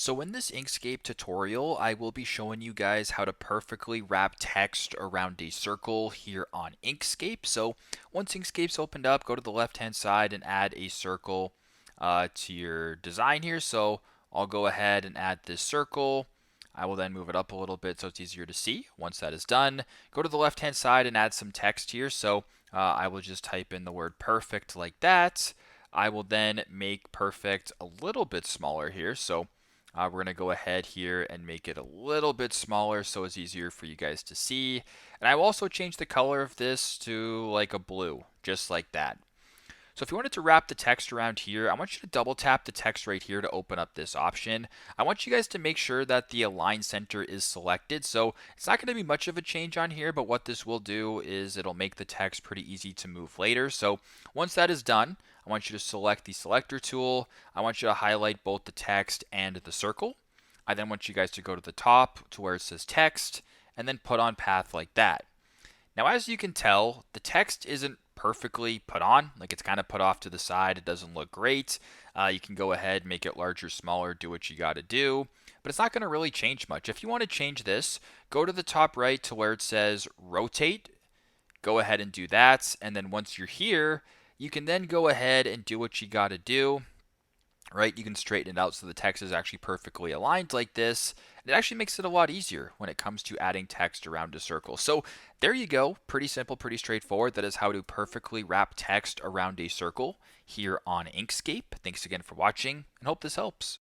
So in this Inkscape tutorial, I will be showing you guys how to perfectly wrap text around a circle here on Inkscape. So once Inkscape's opened up, go to the left-hand side and add a circle to your design here. So I'll go ahead and add this circle. I will then move it up a little bit so it's easier to see. Once that is done, go to the left-hand side and add some text here. So I will just type in the word perfect like that. I will then make perfect a little bit smaller here. So we're going to go ahead here and make it a little bit smaller so it's easier for you guys to see. And I will also change the color of this to like a blue, just like that. So if you wanted to wrap the text around here, I want you to double tap the text right here to open up this option. I want you guys to make sure that the align center is selected. So it's not going to be much of a change on here, but what this will do is it'll make the text pretty easy to move later. So once that is done, I want you to select the selector tool. I want you to highlight both the text and the circle. I then want you guys to go to the top to where it says text and then put on path like that. Now, as you can tell, the text isn't perfectly put on. Like it's kind of put off to the side. It doesn't look great. You can go ahead, make it larger, smaller, do what you got to do. But it's not going to really change much. If you want to change this, go to the top right to where it says rotate. Go ahead and do that. And then once you're here, you can then go ahead and do what you got to do. Right, you can straighten it out so the text is actually perfectly aligned like this. It actually makes it a lot easier when it comes to adding text around a circle. So there you go, pretty simple, pretty straightforward. That is how to perfectly wrap text around a circle here on Inkscape. Thanks again for watching and hope this helps.